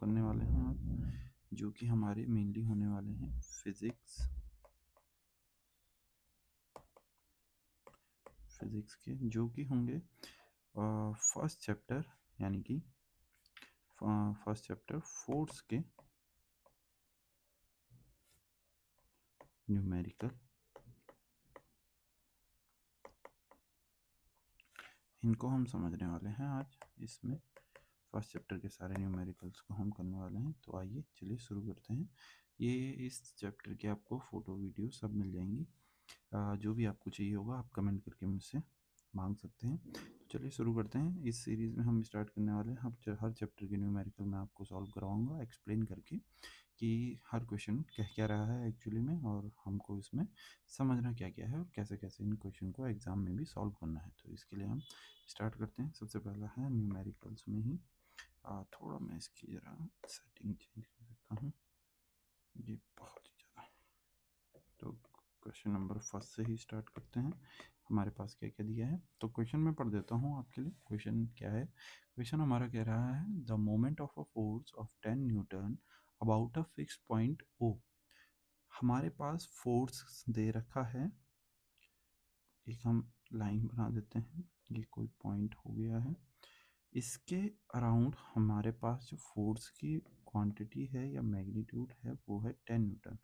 करने वाले हैं आज, जो कि हमारे मेनली होने वाले हैं फिजिक्स के, जो कि होंगे फर्स्ट चैप्टर, यानी कि फर्स्ट चैप्टर फोर्स के न्यूमेरिकल। इनको हम समझने वाले हैं आज। इसमें फर्स्ट चैप्टर के सारे न्यूमेरिकल्स को हम करने वाले हैं। तो आइए चलिए शुरू करते हैं। ये इस चैप्टर के आपको फ़ोटो वीडियो सब मिल जाएंगी। जो भी आपको चाहिए होगा आप कमेंट करके मुझसे मांग सकते हैं। तो चलिए शुरू करते हैं। इस सीरीज़ में हम स्टार्ट करने वाले हैं। हर चैप्टर के न्यूमेरिकल मैं आपको सॉल्व करवाऊंगा एक्सप्लेन करके कि हर क्वेश्चन कह क्या रहा है एक्चुअली में, और हमको इसमें समझना क्या क्या है और कैसे कैसे इन क्वेश्चन को एग्ज़ाम में भी सॉल्व करना है। तो इसके लिए हम स्टार्ट करते हैं। सबसे पहला है न्यूमेरिकल्स में ही थोड़ा मैं इसकी ज़रा सेटिंग चेंज कर देता हूँ, ये बहुत ही ज़्यादा। तो क्वेश्चन नंबर फर्स्ट से ही स्टार्ट करते हैं। हमारे पास क्या क्या दिया है, तो क्वेश्चन में पढ़ देता हूँ आपके लिए। क्वेश्चन क्या है? क्वेश्चन हमारा कह रहा है the moment of a force of 10 newton about a fix point O. हमारे पास फोर्स दे रखा है, एक हम लाइन बना देते हैं, ये कोई पॉइंट हो गया है। इसके अराउंड हमारे पास जो फोर्स की क्वांटिटी है या मैग्नीट्यूड है वो है 10 न्यूटन।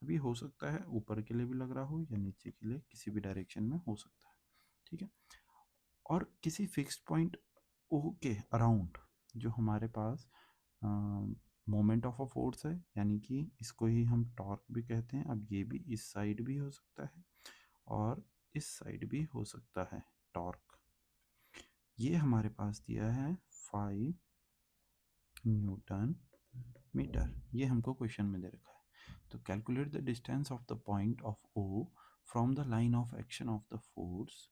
अभी हो सकता है ऊपर के लिए भी लग रहा हो या नीचे के लिए, किसी भी डायरेक्शन में हो सकता है, ठीक है। और किसी फिक्स्ड पॉइंट ओ के अराउंड जो हमारे पास मोमेंट ऑफ अ फोर्स है, यानी कि इसको ही हम टॉर्क भी कहते हैं। अब ये भी इस साइड भी हो सकता है और इस साइड भी हो सकता है टॉर्क। ये हमारे पास दिया है 5 न्यूटन मीटर, ये हमको क्वेश्चन में दे रखा है। तो calculate the distance of the point of O from the line of action of the force.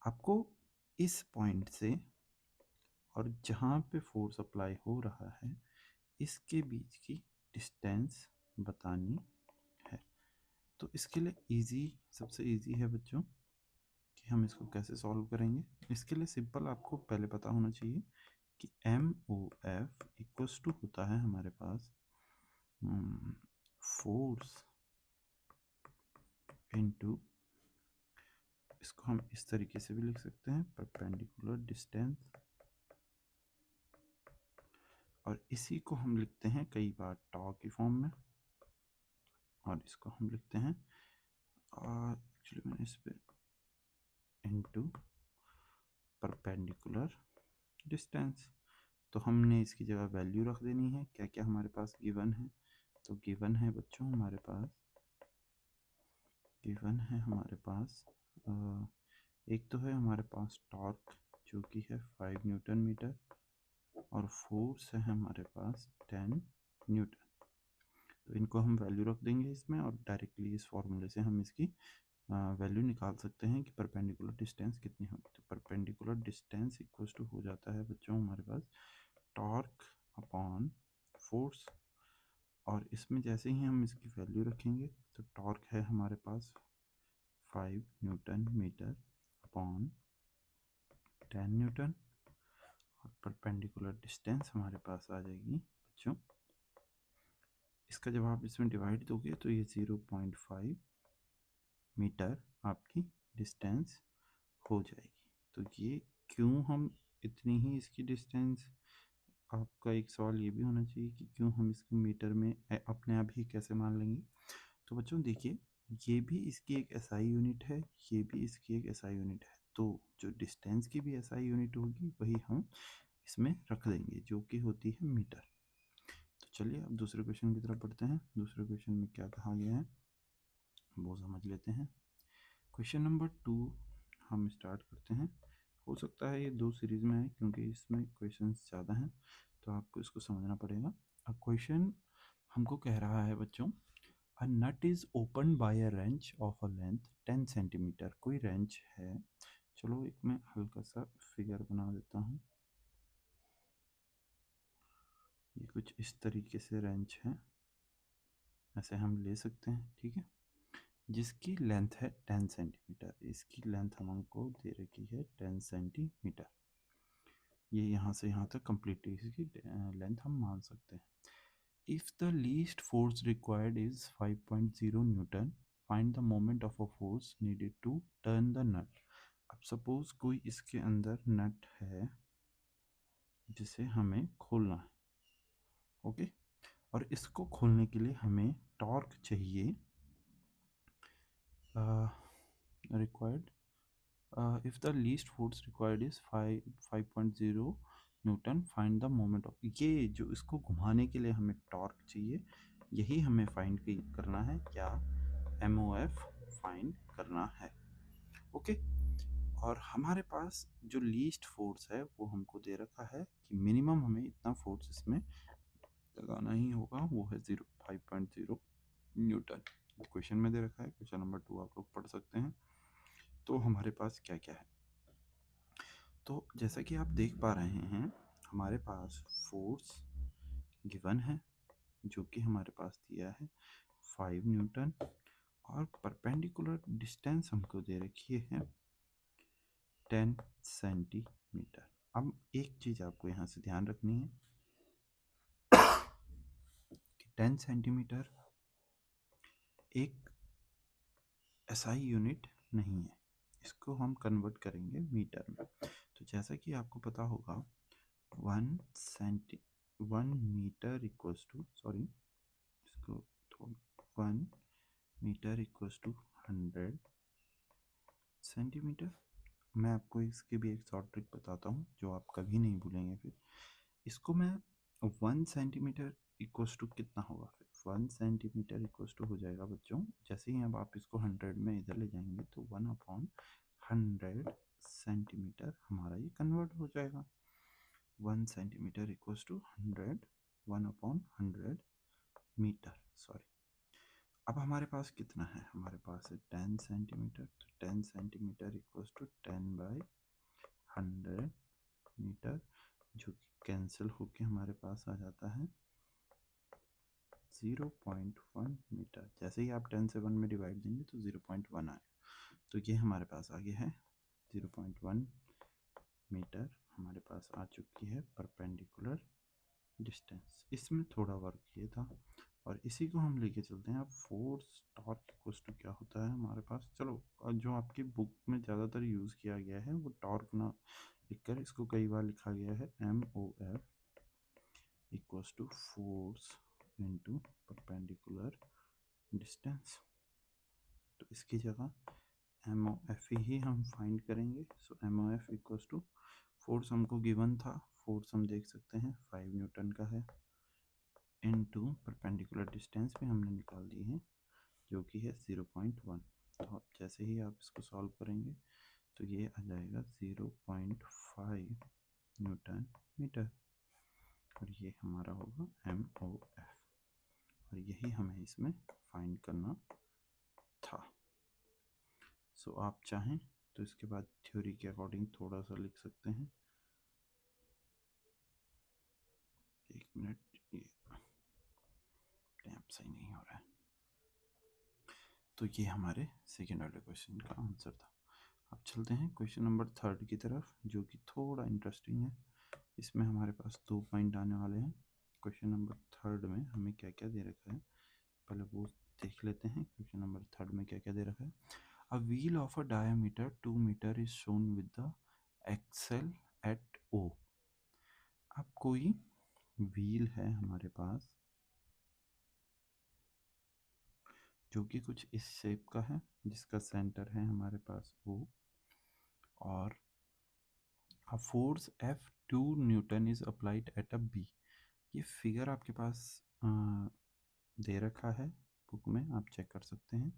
आपको इस पॉइंट से और जहाँ पे फोर्स अप्लाई हो रहा है इसके बीच की डिस्टेंस बतानी है। तो इसके लिए इजी, सबसे इजी है बच्चों कि हम इसको कैसे सॉल्व करेंगे। इसके लिए सिंपल आपको पहले पता होना चाहिए कि M O F equals to होता है हमारे पास फोर्स इनटू, इसको हम इस तरीके से भी लिख सकते हैं, परपेंडिकुलर डिस्टेंस। और इसी को हम लिखते हैं कई बार टॉ की फॉर्म में, और इसको हम लिखते हैं एक्चुअली मैंने इस पे इनटू परपेंडिकुलर डिस्टेंस। तो हमने इसकी जगह वैल्यू रख देनी है। क्या क्या हमारे पास गिवन है? तो गिवन है बच्चों हमारे पास, गिवन है हमारे पास एक तो है हमारे पास टॉर्क जो कि है 5 न्यूटन मीटर, और फोर्स है हमारे पास 10 न्यूटन। तो इनको हम वैल्यू रख देंगे इसमें, और डायरेक्टली इस फॉर्मूले से हम इसकी वैल्यू निकाल सकते हैं कि परपेंडिकुलर डिस्टेंस कितनी होगी। तो परपेंडिकुलर डिस्टेंस इक्वल्स टू हो जाता है बच्चों हमारे पास टॉर्क अपॉन फोर्स। और इसमें जैसे ही हम इसकी वैल्यू रखेंगे तो टॉर्क है हमारे पास 5 न्यूटन मीटर अपॉन 10 न्यूटन, और परपेंडिकुलर डिस्टेंस हमारे पास आ जाएगी बच्चों, इसका जब आप इसमें डिवाइड दोगे तो ये 0.5 मीटर आपकी डिस्टेंस हो जाएगी। तो ये क्यों हम इतनी ही इसकी डिस्टेंस, आपका एक सवाल ये भी होना चाहिए कि क्यों हम इसको मीटर में अपने आप ही कैसे मान लेंगे। तो बच्चों देखिए, ये भी इसकी एक एसआई यूनिट है, ये भी इसकी एक एसआई यूनिट है। तो जो डिस्टेंस की भी एसआई यूनिट होगी वही हम इसमें रख देंगे, जो कि होती है मीटर। तो चलिए अब दूसरे क्वेश्चन की तरफ बढ़ते हैं। दूसरे क्वेश्चन में क्या कहा गया है वो समझ लेते हैं। क्वेश्चन नंबर 2 हम स्टार्ट करते हैं। हो सकता है ये 2 सीरीज में है क्योंकि इसमें क्वेश्चंस ज़्यादा हैं, तो आपको इसको समझना पड़ेगा। अब क्वेश्चन हमको कह रहा है बच्चों, a nut is open by a wrench of a length 10 centimetre. कोई रेंच है, चलो एक मैं हल्का सा फिगर बना देता हूँ। ये कुछ इस तरीके से रेंच है, ऐसे हम ले सकते हैं, ठीक है, जिसकी लेंथ है 10 सेंटीमीटर। इसकी लेंथ हमको दे रखी है 10 सेंटीमीटर। ये यहाँ से यहाँ तक कंप्लीटली इसकी लेंथ हम मान सकते हैं। If the least force required is 5.0 newton, find the moment of a force needed to turn the nut. अब सपोज कोई इसके अंदर नट है जिसे हमें खोलना है, ओके, और इसको खोलने के लिए हमें टॉर्क चाहिए required. If the least force required is 5.0 newton, find the moment of, ये जो इसको घुमाने के लिए हमें टॉर्क चाहिए, यही हमें फाइंड करना है, क्या MOF फाइंड करना है, ओके। और हमारे पास जो लीस्ट फोर्स है वो हमको दे रखा है कि मिनिमम हमें इतना फोर्स इसमें लगाना ही होगा, वो है 5.0 न्यूटन। क्वेश्चन में दे रखा है, क्वेश्चन नंबर 2 आप लोग पढ़ सकते हैं। तो हमारे पास क्या क्या है, तो जैसा कि आप देख पा रहे हैं हमारे पास फोर्स गिवन है जो कि हमारे पास दिया है 5 न्यूटन, और परपेंडिकुलर डिस्टेंस हमको दे रखी है 10 सेंटीमीटर। अब एक चीज़ आपको यहाँ से ध्यान रखनी है कि 10 सेंटीमीटर एक SI यूनिट नहीं है, इसको हम कन्वर्ट करेंगे मीटर में। तो जैसा कि आपको पता होगा 1 मीटर इक्वल्स टू, सॉरी इसको तो 1 मीटर इक्वल्स टू 100 सेंटीमीटर। मैं आपको इसकी भी एक शॉर्ट ट्रिक बताता हूँ जो आप कभी नहीं भूलेंगे। फिर इसको मैं 1 सेंटीमीटर इक्वल्स टू कितना होगा, फिर 1 सेंटीमीटर इक्वल्स टू हो जाएगा बच्चों, जैसे ही अब आप इसको 100 में इधर ले जाएंगे तो 1/100 सेंटीमीटर हमारा ये कन्वर्ट हो जाएगा। 1 centimetre equals to 100, 1/100 metre, sorry. अब हमारे पास कितना है, हमारे पास है 10 सेंटीमीटर, तो 10 सेंटीमीटर इक्वल्स टू 10/100 मीटर, जो कि कैंसिल होके हमारे पास आ जाता है 0.1 मीटर। जैसे ही आप 10 से 1 में डिवाइड देंगे तो 0.1 आए, तो ये हमारे पास आगे है 0.1 मीटर हमारे पास आ चुकी है परपेंडिकुलर डिस्टेंस। इसमें थोड़ा वर्क ये था और इसी को हम लेके चलते हैं। अब फोर्स टॉर्क इक्वल्स टू क्या होता है हमारे पास, चलो जो आपकी बुक में ज़्यादातर यूज़ किया गया है वो टॉर्क ना लिखकर इसको कई बार लिखा गया है MOF equals to force into perpendicular distance. तो इसकी जगह MOF ही हम फाइंड करेंगे। So MOF equals to force हमको गिवन था, फोर्स हम देख सकते हैं 5 न्यूटन का है, इनटू परपेंडिकुलर डिस्टेंस भी हमने निकाल दी है जो कि है 0.1। तो अब जैसे ही आप इसको सॉल्व करेंगे तो ये आ जाएगा 0.5 न्यूटन मीटर, और ये हमारा होगा MOF, और यही हमें इसमें फाइंड करना था। सो आप चाहें तो इसके बाद थ्योरी के अकॉर्डिंग थोड़ा सा लिख सकते हैं। एक मिनट, ये टैप सही नहीं हो रहा है। तो ये हमारे सेकेंड वाले क्वेश्चन का आंसर था। अब चलते हैं क्वेश्चन नंबर 3 की तरफ, जो कि थोड़ा इंटरेस्टिंग है। इसमें हमारे पास 2 पॉइंट आने वाले हैं। क्वेश्चन नंबर 3 में हमें क्या क्या दे रखा है पहले वो देख लेते हैं। क्वेश्चन नंबर 3 में क्या क्या दे रखा है। A wheel of a diameter 2 metre is shown with the axle at O। अब कोई व्हील है हमारे पास जो कि कुछ इस शेप का है, जिसका सेंटर है हमारे पास O, और a force F2 Newton is applied at a B। ये फिगर आपके पास दे रखा है बुक में, आप चेक कर सकते हैं,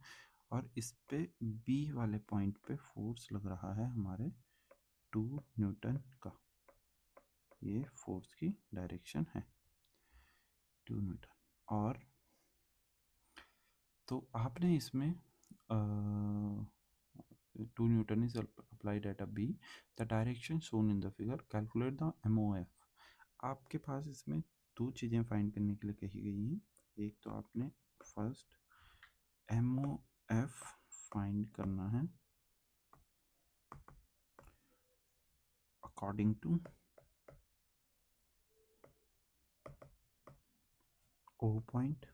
और इस पे B वाले पॉइंट पे फोर्स लग रहा है हमारे 2 न्यूटन का। ये फोर्स की डायरेक्शन है 2 न्यूटन, और तो आपने इसमें 2 Newton is applied at a B, the direction shown in the figure, calculate the MOF। आपके पास इसमें दो चीज़ें फाइंड करने के लिए कही गई हैं। एक तो आपने फर्स्ट MOF फाइंड करना है अकॉर्डिंग टू ओ पॉइंट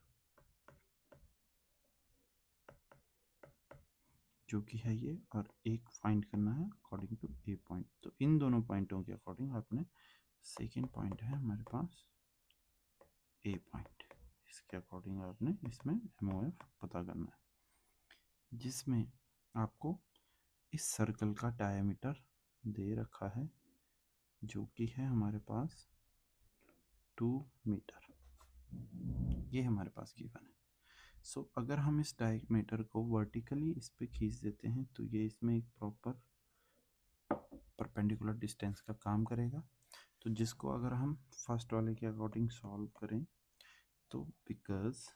जो कि है ये, और एक फाइंड करना है अकॉर्डिंग टू ए पॉइंट। तो इन दोनों पॉइंटों के अकॉर्डिंग आपने सेकेंड पॉइंट है हमारे पास ए पॉइंट, इसके अकॉर्डिंग आपने इसमें एमओएफ पता करना है, जिसमें आपको इस सर्कल का डायमीटर दे रखा है जो कि है हमारे पास 2 मीटर, ये हमारे पास गिवन है। सो अगर हम इस डायमीटर को वर्टिकली इस पे खींच देते हैं तो ये इसमें एक प्रॉपर परपेंडिकुलर डिस्टेंस का काम करेगा। तो जिसको अगर हम फर्स्ट वाले के अकॉर्डिंग सॉल्व करें तो because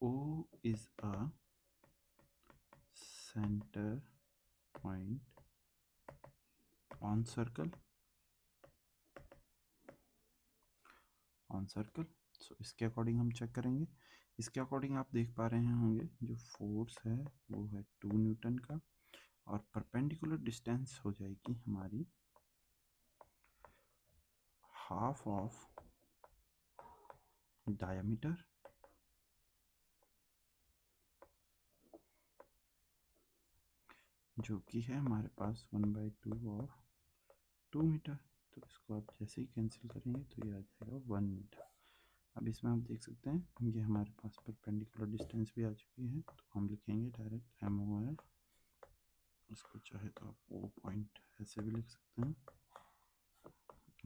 O is a center point on circle, सो इसके अकॉर्डिंग हम चेक करेंगे। इसके अकॉर्डिंग आप देख पा रहे होंगे जो फोर्स है वो है 2 न्यूटन का, और परपेंडिकुलर डिस्टेंस हो जाएगी हमारी हाफ ऑफ डायमीटर जो कि है हमारे पास 1/2 ऑफ 2 मीटर। तो इसको आप जैसे ही कैंसिल करेंगे तो ये आ जाएगा 1 मीटर। अब इसमें आप देख सकते हैं ये हमारे पास परपेंडिकुलर डिस्टेंस भी आ चुकी है, तो हम लिखेंगे डायरेक्ट एमओएफ। इसको चाहे तो आप ओ पॉइंट ऐसे भी लिख सकते हैं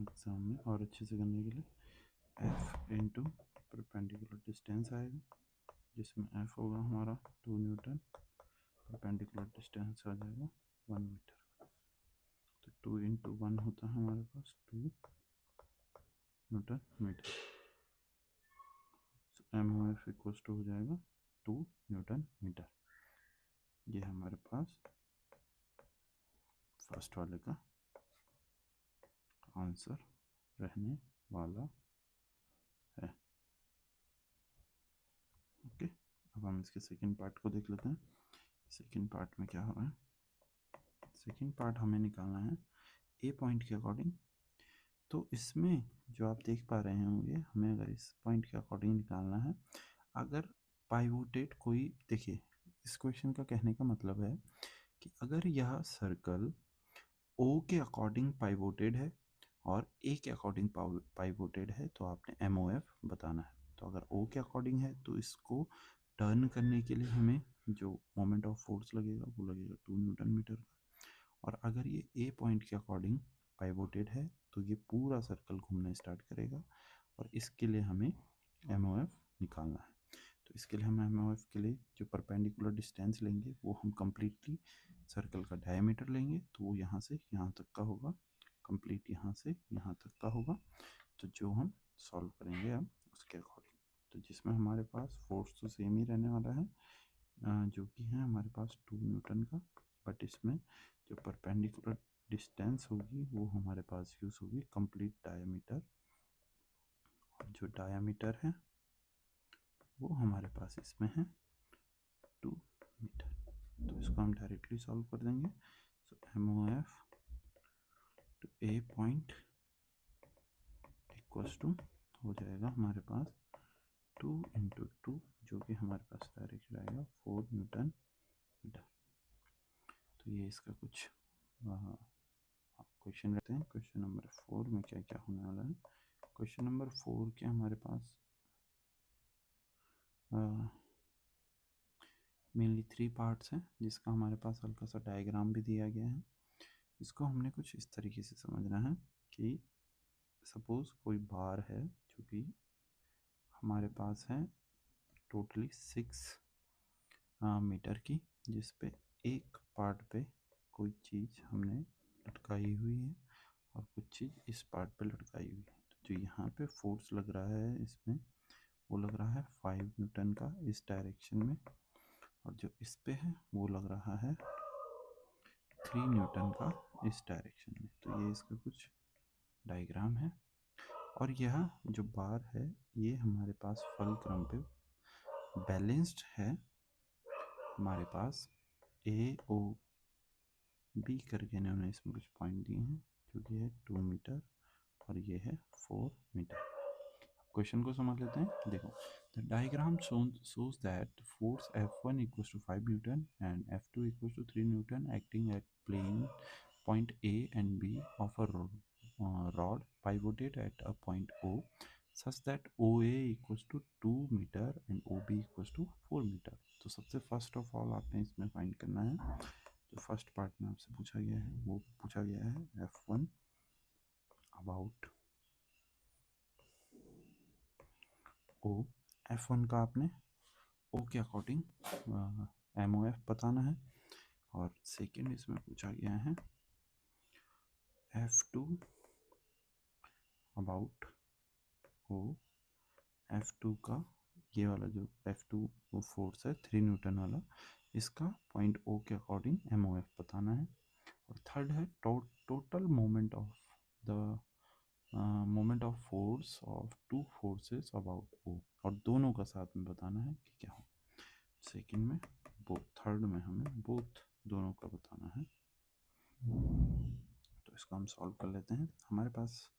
एग्जाम में और अच्छे से करने के लिए, एफ इंटू परपेंडिकुलर डिस्टेंस आएगा जिसमें एफ होगा हमारा 2 न्यूटन, परपेंडिकुलर डिस्टेंस आ जाएगा 1 मीटर। तो 2 इंटू 1 होता है हमारे पास 2 newton metre. M O F equals to हो जाएगा 2 न्यूटन मीटर। ये हमारे पास फर्स्ट वाले का आंसर रहने वाला है। ओके, अब हम इसके सेकंड पार्ट को देख लेते हैं। सेकंड पार्ट में क्या हो रहा है, सेकंड पार्ट हमें निकालना है ए पॉइंट के अकॉर्डिंग। तो इसमें जो आप देख पा रहे होंगे हमें अगर इस पॉइंट के अकॉर्डिंग निकालना है, अगर पाइवोटेड कोई, देखिए इस क्वेश्चन का कहने का मतलब है कि अगर यह सर्कल ओ के अकॉर्डिंग पाइवोटेड है और ए के अकॉर्डिंग पाइवोटेड है तो आपने एमओएफ बताना है। तो अगर ओ के अकॉर्डिंग है तो इसको टर्न करने के लिए हमें जो मोमेंट ऑफ फोर्स लगेगा वो लगेगा 2 न्यूटन मीटर का, और अगर ये ए पॉइंट के अकॉर्डिंग पाइवोटेड है तो ये पूरा सर्कल घूमना स्टार्ट करेगा, और इसके लिए हमें एमओएफ निकालना है। तो इसके लिए हम एमओएफ के लिए जो परपेंडिकुलर डिस्टेंस लेंगे वो हम कम्प्लीटली सर्कल का डायमीटर लेंगे, तो वो यहाँ से यहाँ तक का होगा, कंप्लीट यहाँ से यहाँ तक का होगा। तो जो हम सॉल्व करेंगे अब उसके अकॉर्डिंग, तो जिसमें हमारे पास फोर्स तो सेम ही रहने वाला है जो कि है हमारे पास 2 न्यूटन का, बट इसमें जो परपेंडिकुलर डिस्टेंस होगी वो हमारे पास यूज़ होगी कंप्लीट डायमीटर, और जो डायमीटर है वो हमारे पास इसमें है 2 मीटर। तो इसको हम डायरेक्टली सॉल्व कर देंगे। So M O F to A point equals to हो जाएगा हमारे पास 2 इंटू 2 जो कि हमारे पास डायरेक्ट आएगा 4 न्यूटन मीटर। तो ये इसका कुछ क्वेश्चन रहते हैं। क्वेश्चन नंबर 4 में क्या क्या होने वाला है, क्वेश्चन नंबर 4 के हमारे पास मेनली 3 पार्ट्स हैं, जिसका हमारे पास हल्का सा डायग्राम भी दिया गया है। इसको हमने कुछ इस तरीके से समझना है कि सपोज कोई बार है जो कि हमारे पास है टोटली 6 मीटर की, जिस पे एक पार्ट पे कोई चीज़ हमने लटकाई हुई है और कुछ चीज़ इस पार्ट पे लटकाई हुई है। तो जो यहाँ पे फोर्स लग रहा है इसमें वो लग रहा है 5 न्यूटन का इस डायरेक्शन में, और जो इस पे है वो लग रहा है 3 न्यूटन का इस डायरेक्शन में। तो ये इसका कुछ डायग्राम है, और यह जो बार है ये हमारे पास फलक्रम पे बैलेंस्ड है। हमारे पास ए ओ बी करके इन्होंने इसमें कुछ पॉइंट दिए हैं जो कि है 2 मीटर और ये है 4 मीटर। क्वेश्चन को समझ लेते हैं। देखो, the diagram shows that force F1 equals to 5 Newton and F2 equals to 3 Newton acting at plane point A and B of a rod pivoted at a point O such that OA equals to 2 meter and OB equals to 4 meter। तो सबसे first of all आपने इसमें find करना है, जो first part में आपसे पूछा गया है वो पूछा गया है F1 अबाउट O। F1 का आपने O के अकॉर्डिंग MOF बताना है। और सेकेंड इसमें पूछा गया है F2 अबाउट O। F2 का ये वाला जो F2 वो फोर्स है 3 न्यूटन वाला, इसका पॉइंट O के अकॉर्डिंग MOF बताना है। और थर्ड है total moment of the moment of force of two forces about O, और दोनों का साथ में बताना है कि क्या हो। सेकंड में बोथ, थर्ड में हमें बोथ दोनों का बताना है। तो इसको हम सॉल्व कर लेते हैं। हमारे पास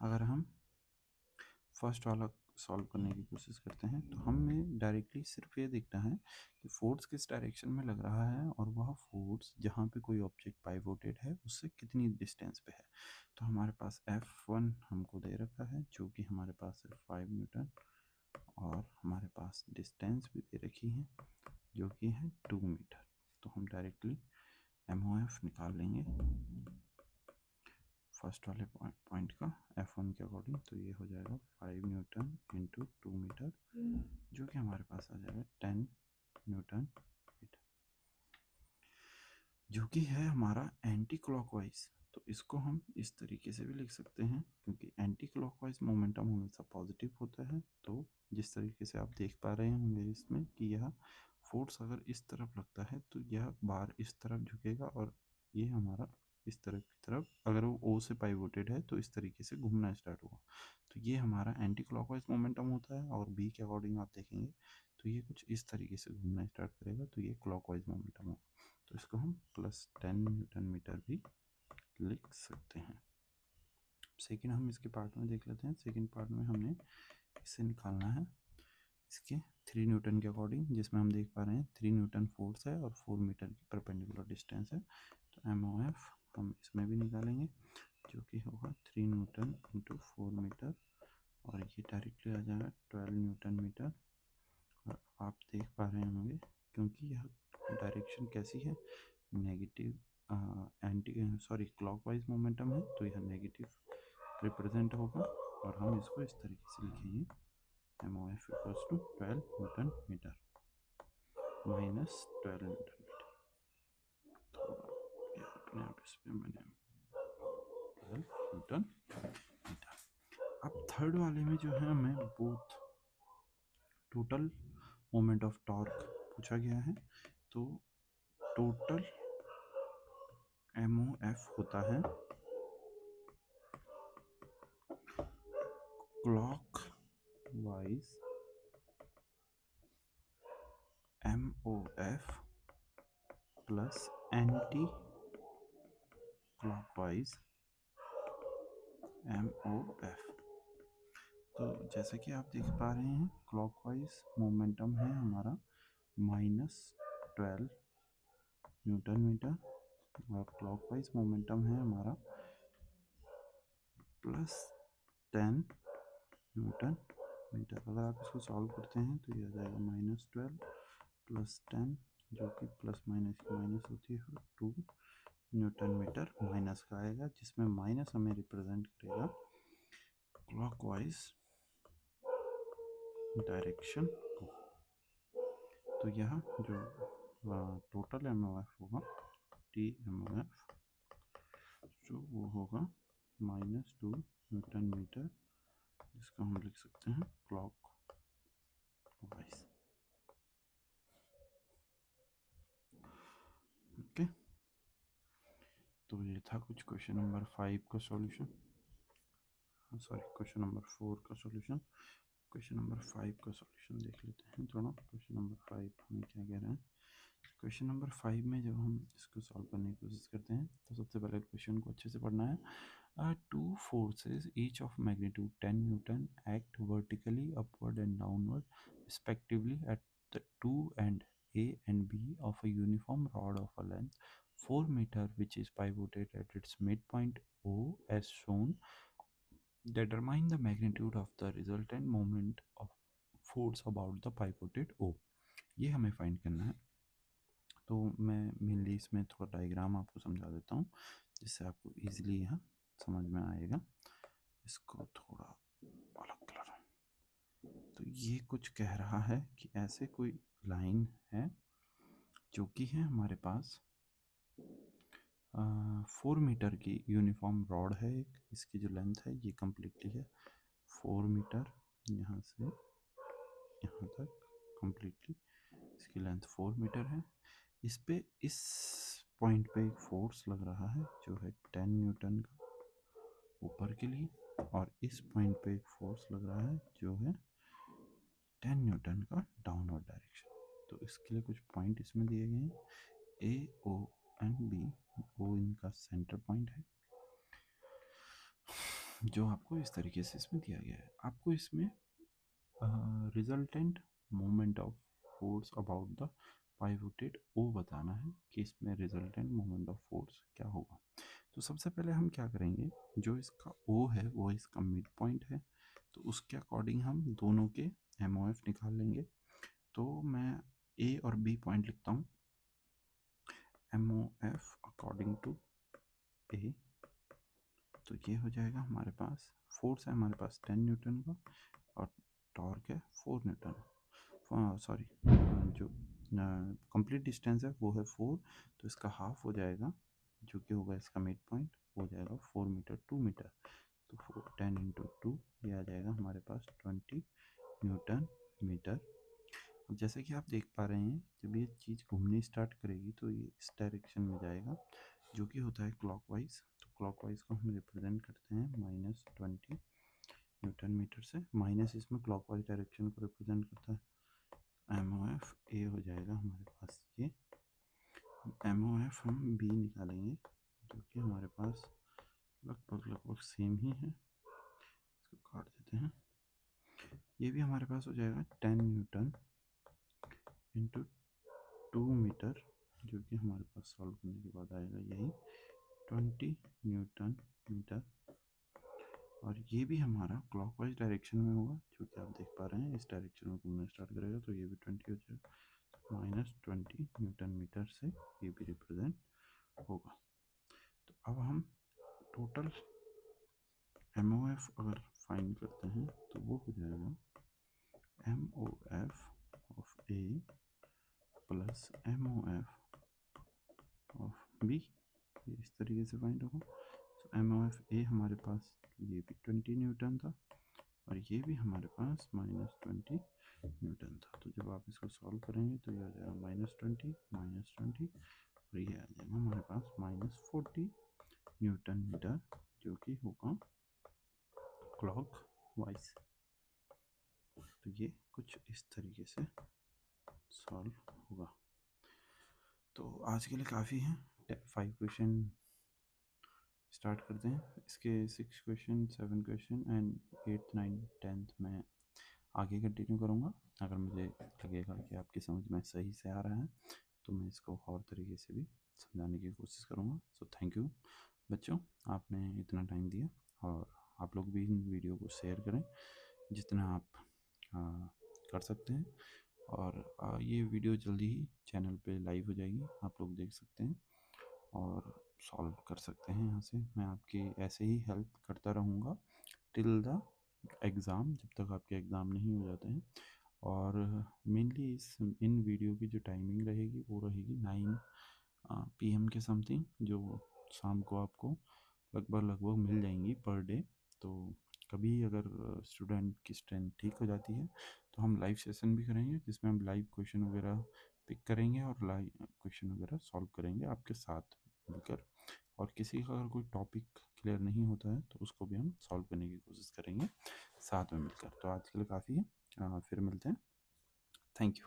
अगर हम फर्स्ट वाला सॉल्व करने की कोशिश करते हैं तो हमें डायरेक्टली सिर्फ ये दिखना है कि फोर्स किस डायरेक्शन में लग रहा है और वह फोर्स जहाँ पे कोई ऑब्जेक्ट पाइवोटेड है उससे कितनी डिस्टेंस पे है। तो हमारे पास F1 हमको दे रखा है जो कि हमारे पास है 5 न्यूटन, और हमारे पास डिस्टेंस भी दे रखी है जो कि है 2 मीटर। तो हम डायरेक्टली MOF निकाल लेंगे फर्स्ट वाले पॉइंट का F1 के अकॉर्डिंग। तो ये हो जाएगा 5 न्यूटन इंटू 2 मीटर, जो कि हमारे पास आ जाएगा 10 न्यूटन मीटर, जो कि है हमारा एंटी क्लॉकवाइज। तो इसको हम इस तरीके से भी लिख सकते हैं क्योंकि एंटी क्लॉकवाइज मोमेंटम हमेशा पॉजिटिव होता है। तो जिस तरीके से आप देख पा रहे होंगे इसमें कि यह फोर्स अगर इस तरफ लगता है तो यह बार इस तरफ झुकेगा, और ये हमारा इस तरफ की तरफ, अगर वो O से पाइवोटेड है तो इस तरीके से घूमना स्टार्ट होगा। तो ये हमारा एंटी क्लॉकवाइज मोमेंटम होता है। और B के अकॉर्डिंग आप देखेंगे तो ये कुछ इस तरीके से घूमना स्टार्ट करेगा, तो ये क्लॉकवाइज मोमेंटम होगा। तो इसको हम +10 न्यूटन मीटर भी लिख सकते हैं। सेकेंड हम इसके पार्ट में देख लेते हैं। सेकेंड पार्ट में हमने इसे निकालना है इसके 3 न्यूटन के अकॉर्डिंग, जिसमें हम देख पा रहे हैं 3 न्यूटन फोर्स है और 4 मीटर की परपेंडिकुलर डिस्टेंस है। तो MOF हम इसमें भी निकालेंगे जो कि होगा 3 न्यूटन इंटू 4 मीटर, और ये डायरेक्टली आ जाएगा 12 न्यूटन मीटर। और आप देख पा रहे होंगे क्योंकि यह डायरेक्शन कैसी है, नेगेटिव क्लॉकवाइज मोमेंटम है, तो यह नेगेटिव रिप्रेजेंट होगा। और हम इसको इस तरीके से लिखेंगे MOF equals to 12 newton metre minus 12 newton metre. थोड़ा ये अपने आप इस पे मैंने 12 न्यूटन मीटर। अब थर्ड वाले में जो है हमें both total moment of torque पूछा गया है। तो टोटल MOF होता है clock wise MOF plus anti clockwise MOF। तो जैसे कि आप देख पा रहे हैं क्लॉकवाइज मोमेंटम है हमारा -12 न्यूटन मीटर, और क्लॉकवाइज मोमेंटम है हमारा +10 न्यूटन मीटर। अगर आप इसको सॉल्व करते हैं तो ये आ जाएगा -12 + 10, जो कि प्लस माइनस की माइनस होती है, 2 न्यूटन मीटर माइनस का आएगा, जिसमें माइनस हमें रिप्रेजेंट करेगा क्लॉकवाइज डायरेक्शन को। तो यह जो टोटल MOF होगा TMOF, जो वो होगा -2 न्यूटन मीटर, जिसको हम लिख सकते हैं क्लॉक वाइज। ओके, तो ये था कुछ क्वेश्चन नंबर 5 का सॉल्यूशन, सॉरी क्वेश्चन नंबर 4 का सॉल्यूशन। क्वेश्चन नंबर 5 का सॉल्यूशन देख लेते हैं थोड़ा। क्वेश्चन नंबर 5 हमें क्या कह रहे हैं। क्वेश्चन नंबर 5 में जब हम इसको सॉल्व करने की कोशिश करते हैं तो सबसे पहले क्वेश्चन को अच्छे से पढ़ना है, Two forces, each of magnitude 10 Newton, act vertically upward and downward, respectively, at the two end A and B of a uniform rod of a length 4 meter, which is pivoted at its midpoint O, as shown. Determine the magnitude of the resultant moment of force about the pivoted O. ये हमें find करना है। तो मैं mainly इसमें थोड़ा diagram आपको समझा देता हूँ जिससे आपको इजीली यहाँ समझ में आएगा। इसको थोड़ा अलग कलर, तो ये कुछ कह रहा है कि ऐसे कोई लाइन है जो कि है हमारे पास 4 मीटर की यूनिफॉर्म रॉड है एक, इसकी जो लेंथ है ये कम्प्लीटली है 4 मीटर, यहाँ से यहाँ तक कम्प्लीटली इसकी लेंथ 4 मीटर है। इस पे इस पॉइंट पे एक फोर्स लग रहा है जो है 10 न्यूटन का ऊपर के लिए, और इस पॉइंट पे एक फोर्स लग रहा है जो है 10 न्यूटन का डाउनवर्ड डायरेक्शन। तो इसके लिए कुछ पॉइंट इसमें दिए गए हैं, ए, ओ एंड बी। ओ इनका सेंटर पॉइंट है जो आपको इस तरीके से इसमें दिया गया है। आपको इसमें resultant moment of force about the pivoted O बताना है कि इसमें रिजल्टेंट मोमेंट ऑफ फोर्स क्या होगा। तो सबसे पहले हम क्या करेंगे, जो इसका ओ है वो इसका मिड पॉइंट है, तो उसके अकॉर्डिंग हम दोनों के MOF निकाल लेंगे। तो मैं ए और बी पॉइंट लिखता हूँ। MOF अकॉर्डिंग टू ए, तो ये हो जाएगा हमारे पास, फोर्स है हमारे पास 10 न्यूटन का और टॉर्क है 4 न्यूटन, सॉरी जो कंप्लीट डिस्टेंस है वो है 4, तो इसका हाफ हो जाएगा जो कि होगा इसका मिड पॉइंट, हो जाएगा 4 मीटर 2 मीटर, तो 10 इंटू 2 ये आ जाएगा हमारे पास 20 न्यूटन मीटर। अब जैसे कि आप देख पा रहे हैं जब ये चीज़ घूमनी स्टार्ट करेगी तो ये इस डायरेक्शन में जाएगा जो कि होता है क्लॉकवाइज। तो क्लॉकवाइज को हम रिप्रेजेंट करते हैं -20 न्यूटन मीटर से, माइनस इसमें क्लॉकवाइज डायरेक्शन को रिप्रेजेंट करता है। MOF ए हो जाएगा हमारे पास ये, MOF हम बी निकालेंगे जो कि हमारे पास लगभग सेम ही है, इसको काट देते हैं। ये भी हमारे पास हो जाएगा 10 न्यूटन इंटू 2 मीटर, जो कि हमारे पास सॉल्व करने के बाद आएगा यही 20 न्यूटन मीटर, और ये भी हमारा क्लॉकवाइज डायरेक्शन में होगा जो कि आप देख पा रहे हैं इस डायरेक्शन में घूमना स्टार्ट करेगा, तो ये भी 20 हो जाएगा, -20 न्यूटन मीटर से ये भी रिप्रेजेंट होगा। तो अब हम टोटल MOF अगर फाइंड करते हैं तो वो हो जाएगा MOF of A plus MOF of B, ये इस तरीके से फाइंड होगा। तो MOF A हमारे पास ये भी 20 न्यूटन था और ये भी हमारे पास -20 न्यूटन था। तो जब आप इसको सॉल्व करेंगे तो ये आ जाएगा -20 और ये आ जाएगा हमारे पास -40 न्यूटन मीटर, जो कि होगा क्लॉक वाइज। तो ये कुछ इस तरीके से सॉल्व होगा। तो आज के लिए काफ़ी है, 5 क्वेश्चन स्टार्ट करते हैं। इसके 6 question 7 question and 8th 9th 10th में आगे कंटिन्यू करूँगा। अगर मुझे लगेगा कि आपकी समझ में सही से आ रहा है तो मैं इसको और तरीके से भी समझाने की कोशिश करूँगा। सो थैंक यू बच्चों, आपने इतना टाइम दिया, और आप लोग भी इन वीडियो को शेयर करें जितना आप कर सकते हैं। और ये वीडियो जल्दी ही चैनल पे लाइव हो जाएगी, आप लोग देख सकते हैं और सॉल्व कर सकते हैं। यहाँ से मैं आपकी ऐसे ही हेल्प करता रहूँगा टिल द एग्ज़ाम, जब तक आपके एग्ज़ाम नहीं हो जाते हैं। और मेनली इन वीडियो की जो टाइमिंग रहेगी वो रहेगी 9 PM के समथिंग, जो शाम को आपको लगभग मिल जाएंगी पर डे। तो कभी अगर स्टूडेंट की स्ट्रेंथ ठीक हो जाती है तो हम लाइव सेशन भी करेंगे जिसमें हम लाइव क्वेश्चन वगैरह पिक करेंगे और लाइव क्वेश्चन वगैरह सॉल्व करेंगे आपके साथ मिलकर। और किसी का अगर कोई टॉपिक क्लियर नहीं होता है तो उसको भी हम सॉल्व करने की कोशिश करेंगे साथ में मिलकर। तो आज के लिए काफ़ी है, फिर मिलते हैं। Thank you.